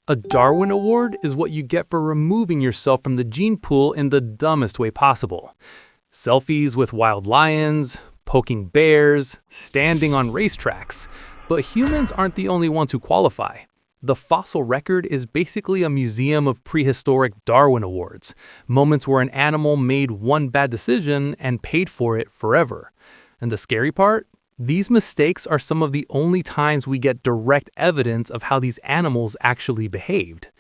A Darwin Award is what you get for removing yourself from the gene pool in the dumbest way possible. Selfies with wild lions, poking bears, standing on racetracks. But humans aren't the only ones who qualify. The fossil record is basically a museum of prehistoric Darwin Awards, moments where an animal made one bad decision and paid for it forever. And the scary part? These mistakes are some of the only times we get direct evidence of how these animals actually behaved.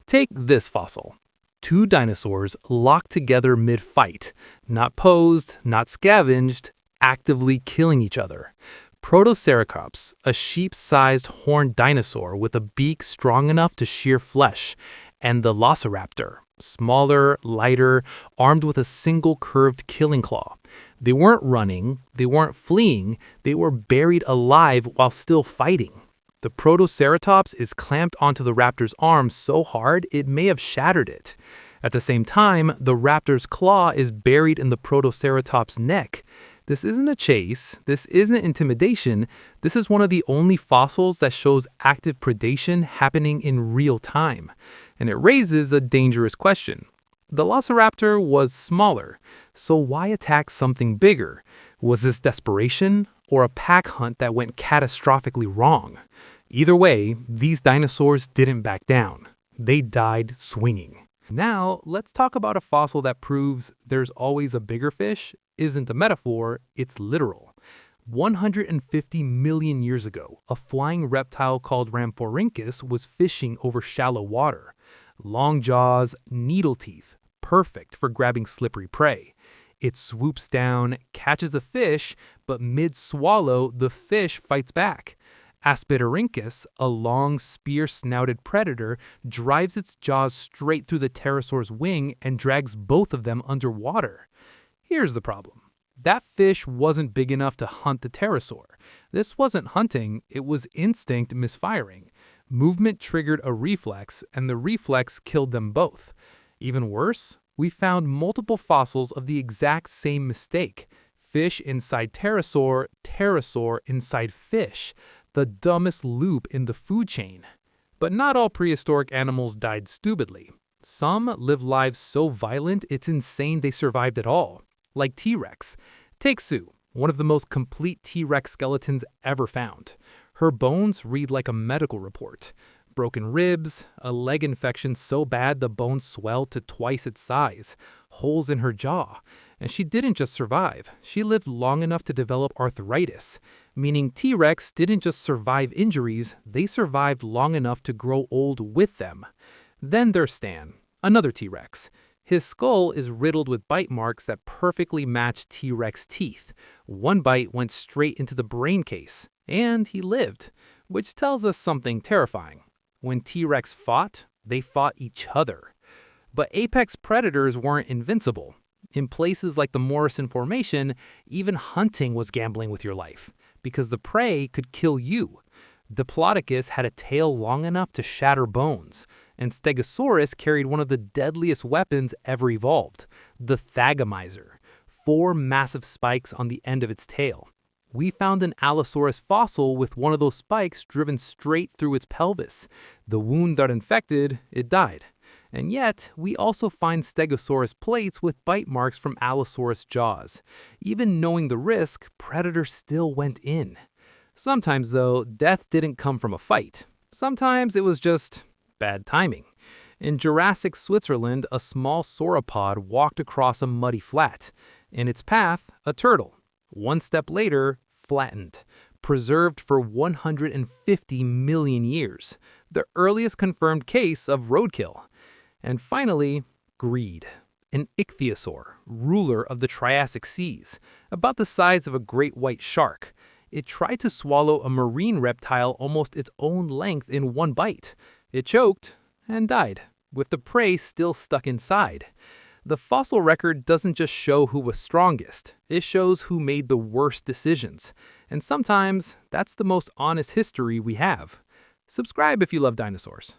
Take this fossil. Two dinosaurs locked together mid-fight, not posed, not scavenged, actively killing each other. Protoceratops, a sheep-sized horned dinosaur with a beak strong enough to shear flesh, and the Velociraptor, smaller, lighter, armed with a single curved killing claw. They weren't running, they weren't fleeing, they were buried alive while still fighting. The Protoceratops is clamped onto the raptor's arm so hard it may have shattered it. At the same time, the raptor's claw is buried in the Protoceratops' neck. This isn't a chase, this isn't intimidation, this is one of the only fossils that shows active predation happening in real time. And it raises a dangerous question. The Velociraptor was smaller, so why attack something bigger? Was this desperation or a pack hunt that went catastrophically wrong? Either way, these dinosaurs didn't back down. They died swinging. Now, let's talk about a fossil that proves there's always a bigger fish isn't a metaphor, it's literal. 150 million years ago, a flying reptile called Rhamphorhynchus was fishing over shallow water. Long jaws, needle teeth, perfect for grabbing slippery prey. It swoops down, catches a fish, but mid-swallow, the fish fights back. Aspidarhynchus, a long spear-snouted predator, drives its jaws straight through the pterosaur's wing and drags both of them underwater. Here's the problem. That fish wasn't big enough to hunt the pterosaur. This wasn't hunting, it was instinct misfiring. Movement triggered a reflex, and the reflex killed them both. Even worse, we found multiple fossils of the exact same mistake. Fish inside pterosaur, pterosaur inside fish. The dumbest loop in the food chain. But not all prehistoric animals died stupidly. Some live lives so violent it's insane they survived at all. Like T-Rex. Take Sue, one of the most complete T-Rex skeletons ever found. Her bones read like a medical report. Broken ribs, a leg infection so bad the bone swelled to twice its size, holes in her jaw. And she didn't just survive, she lived long enough to develop arthritis, meaning T-Rex didn't just survive injuries, they survived long enough to grow old with them. Then there's Stan, another T-Rex. His skull is riddled with bite marks that perfectly match T-Rex teeth. One bite went straight into the brain case, and he lived, which tells us something terrifying. When T-Rex fought, they fought each other. But apex predators weren't invincible. In places like the Morrison Formation, even hunting was gambling with your life, because the prey could kill you. Diplodocus had a tail long enough to shatter bones, and Stegosaurus carried one of the deadliest weapons ever evolved, the Thagomizer, 4 massive spikes on the end of its tail. We found an Allosaurus fossil with one of those spikes driven straight through its pelvis. The wound that infected, it died. And yet, we also find Stegosaurus plates with bite marks from Allosaurus jaws. Even knowing the risk, predators still went in. Sometimes, though, death didn't come from a fight. Sometimes it was just bad timing. In Jurassic Switzerland, a small sauropod walked across a muddy flat. In its path, a turtle. One step later, flattened. Preserved for 150 million years. The earliest confirmed case of roadkill. And finally, greed. An ichthyosaur, ruler of the Triassic seas, about the size of a great white shark. It tried to swallow a marine reptile almost its own length in one bite. It choked and died, with the prey still stuck inside. The fossil record doesn't just show who was strongest, it shows who made the worst decisions. And sometimes, that's the most honest history we have. Subscribe if you love dinosaurs.